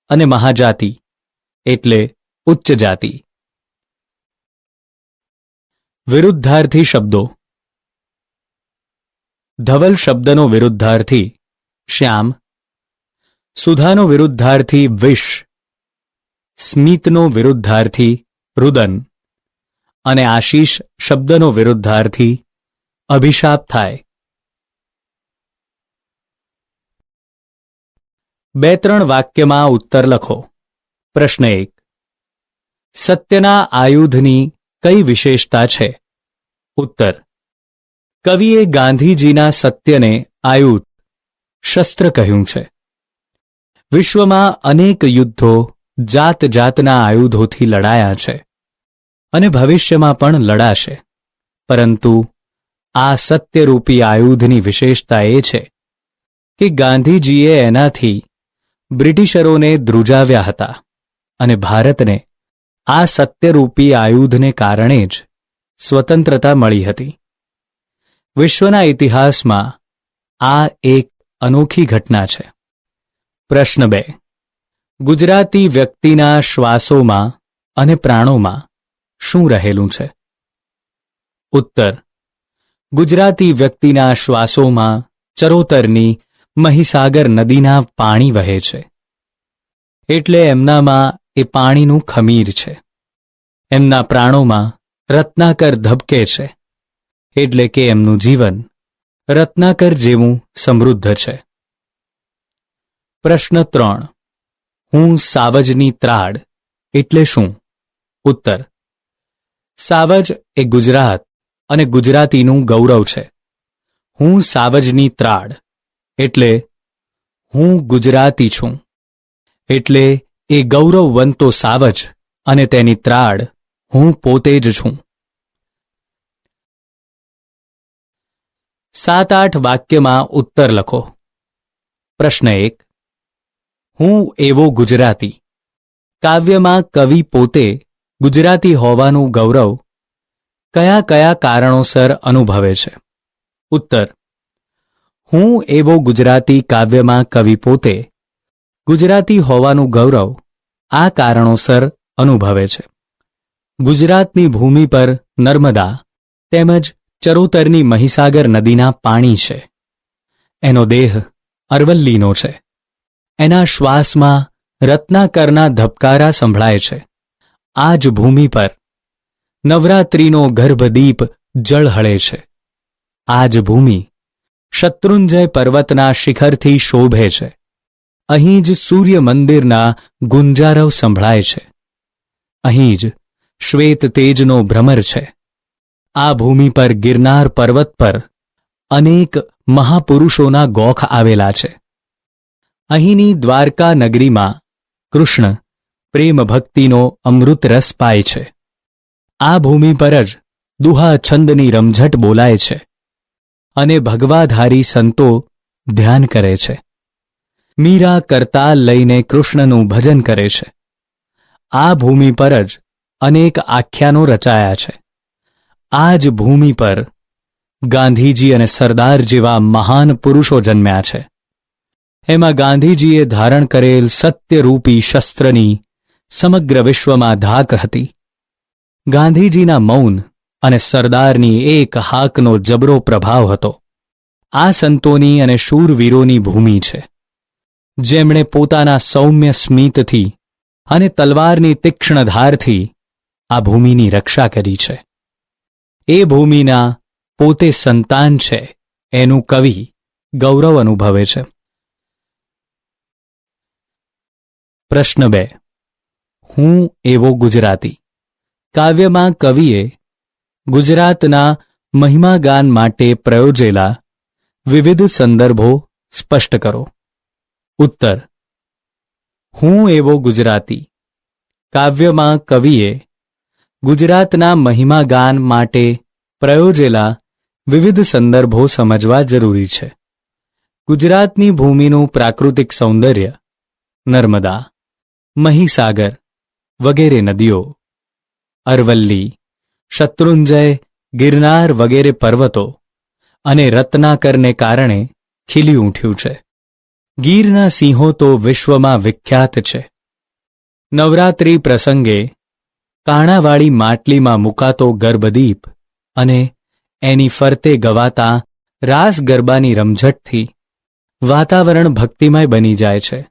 અને મહાજાતિ એટલે ઉચ્ચ જાતિ. વિરુદ્ધાર્થી શબ્દો. ધવલ શબ્દનો વિરુદ્ધાર્થી શ્યામ, સુધાનો વિરુદ્ધાર્થી વિષ, સ્મિતનો વિરુદ્ધાર્થી રુદન અને આશીષ શબ્દનો વિરુદ્ધાર્થી અભિશાપ થાય. 2-3 વાક્યમાં ઉત્તર લખો. પ્રશ્ન 1. સત્યના આયુધની કઈ વિશેષતા છે? ઉત્તર. કવિએ ગાંધીજીના સત્યને આયુધ, શસ્ત્ર કહ્યું છે. વિશ્વમાં અનેક યુદ્ધો જાત જાતના આયુધોથી લડાયા છે અને ભવિષ્યમાં પણ લડાશે, પરંતુ આ સત્યરૂપી આયુધની વિશેષતા એ છે કે ગાંધીજીએ એનાથી બ્રિટિશરોને ધ્રુજાવ્યા હતા અને ભારતને આ સત્યરૂપી આયુધને કારણે જ સ્વતંત્રતા મળી હતી. વિશ્વના ઇતિહાસમાં આ એક અનોખી ઘટના છે. પ્રશ્ન 2. ગુજરાતી વ્યક્તિના શ્વાસોમાં અને પ્રાણોમાં શું રહેલું છે? ઉત્તર. ગુજરાતી વ્યક્તિના શ્વાસોમાં ચરોતરની મહીસાગર નદીના પાણી વહે છે, એટલે એમનામાં એ પાણીનું ખમીર છે. એમના પ્રાણોમાં રત્નાકર ધબકે છે, એટલે કે એમનું જીવન રત્નાકર જેવું સમૃદ્ધ છે. પ્રશ્ન 3. હું સાવજની ત્રાડ એટલે શું? ઉત્તર. સાવજ એ ગુજરાત અને ગુજરાતીનું ગૌરવ છે. હું સાવજની ત્રાડ એટલે હું ગુજરાતી છું, એટલે એ ગૌરવવંતો સાવજ અને તેની ત્રાડ હું પોતે જ છું. 7-8 વાક્યમાં ઉત્તર લખો. પ્રશ્ન 1. હું એવો ગુજરાતી. કાવ્યમાં કવિ પોતે ગુજરાતી હોવાનું ગૌરવ કયા કયા કારણોસર અનુભવે છે? ઉત્તર. હું એવો ગુજરાતી કાવ્યમાં કવિ પોતે ગુજરાતી હોવાનું ગૌરવ આ કારણોસર અનુભવે છે. ગુજરાતની ભૂમિ પર નર્મદા તેમજ ચરોતરની મહીસાગર નદીના પાણી છે. એનો દેહ અરવલ્લીનો છે. એના શ્વાસમાં રત્નાકરના ધબકારા સંભળાય છે. આ જ ભૂમિ પર નવરાત્રિનો ગર્ભદીપ જળહળે છે. આ જ ભૂમિ શત્રુંજય પર્વતના શિખરથી શોભે છે. અહીં જ સૂર્ય મંદિરના ગુંજારવ સંભળાય છે. અહીં જ શ્વેત તેજનો ભ્રમર છે. આ ભૂમિ પર ગિરનાર પર્વત પર અનેક મહાપુરુષોના ગોખ આવેલા છે. અહીંની દ્વારકા નગરીમાં કૃષ્ણ પ્રેમ ભક્તિનો અમૃત રસ પાય છે. આ ભૂમિ પર જ દુહા છંદની રમઝટ બોલાય છે અને ભગવાધારી સંતો ધ્યાન કરે છે. મીરા કરતાલ લઈને કૃષ્ણનું ભજન કરે છે. આ ભૂમિ પર જ અનેક આખ્યાનો રચાયા છે. આ જ ભૂમિ પર ગાંધીજી અને સરદાર જેવા મહાન પુરુષો જન્મ્યા છે. એમાં ગાંધીજીએ ધારણ કરેલ સત્યરૂપી શસ્ત્રની સમગ્ર વિશ્વમાં ધાક હતી. ગાંધીજીના મૌન અને સરદારની એક હાકનો જબરો પ્રભાવ હતો. આ સંતોની અને શૂરવીરોની ભૂમિ છે, જેમણે પોતાના સૌમ્ય સ્મિતથી અને તલવારની તીક્ષ્ણ ધારથી આ ભૂમિની રક્ષા કરી છે. એ ભૂમિના પોતે સંતાન છે એનું કવિ ગૌરવ અનુભવે છે. પ્રશ્ન 2. હું એવો ગુજરાતી. કાવ્યમાં કવિએ ગુજરાતના મહિમાગાન માટે પ્રયોજેલા વિવિધ સંદર્ભો સ્પષ્ટ કરો. ઉત્તર. હું એવો ગુજરાતી. કાવ્યમાં કવિએ ગુજરાતના મહિમાગાન માટે પ્રયોજેલા વિવિધ સંદર્ભો સમજવા જરૂરી છે. ગુજરાતની ભૂમિનું પ્રાકૃતિક સૌંદર્ય, નર્મદા, મહીસાગર વગેરે નદીઓ, અરવલ્લી, શત્રુંજય, ગિરનાર વગેરે પર્વતો અને રત્નાકરને કારણે ખીલી ઉઠ્યું છે. ગીરના સિંહો તો વિશ્વમાં વિખ્યાત છે. નવરાત્રિ પ્રસંગે કાણાવાળી માટલીમાં મુકાતો ગર્ભદીપ અને એની ફરતે ગવાતા રાસ ગરબાની રમઝટથી વાતાવરણ ભક્તિમય બની જાય છે.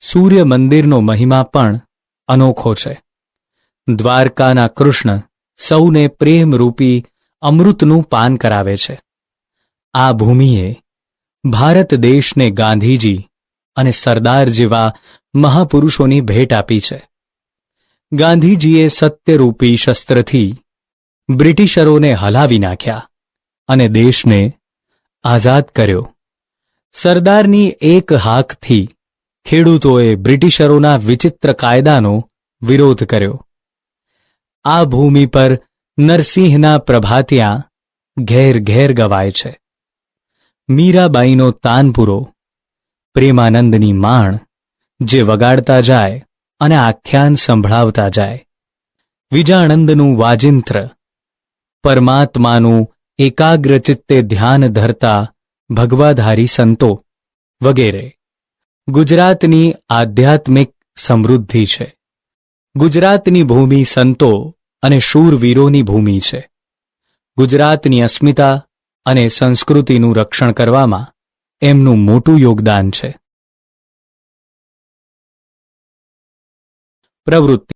સૂર્ય મંદિરનો મહિમા પણ અનોખો છે. દ્વારકાના કૃષ્ણ સૌને પ્રેમરૂપી અમૃતનું પાન કરાવે છે. આ ભૂમિએ ભારત દેશને ગાંધીજી અને સરદાર જેવા મહાપુરુષોની ભેટ આપી છે. ગાંધીજીએ સત્યરૂપી શસ્ત્રથી બ્રિટિશરોને હલાવી નાખ્યા અને દેશને આઝાદ કર્યો. સરદારની એક હાકથી ખેડૂતોએ બ્રિટિશરોના વિચિત્ર કાયદાનો વિરોધ કર્યો. આ ભૂમિ પર નરસિંહના પ્રભાતિયા ઘેર ઘેર ગવાય છે. મીરાબાઈનો તાનપુરો, પ્રેમાનંદની માણ જે વગાડતા જાય અને આખ્યાન સંભળાવતા જાય, વિજાણંદનું વાજિંત્ર, પરમાત્માનું એકાગ્રચિત્તે ધ્યાન ધરતા ભગવાધારી સંતો વગેરે ગુજરાતની આધ્યાત્મિક સમૃદ્ધિ છે. ગુજરાતની ભૂમિ સંતો અને શૂરવીરોની ભૂમિ છે. ગુજરાતની અસ્મિતા અને સંસ્કૃતિનું રક્ષણ કરવામાં એમનું મોટું યોગદાન છે. પ્રવૃત્તિ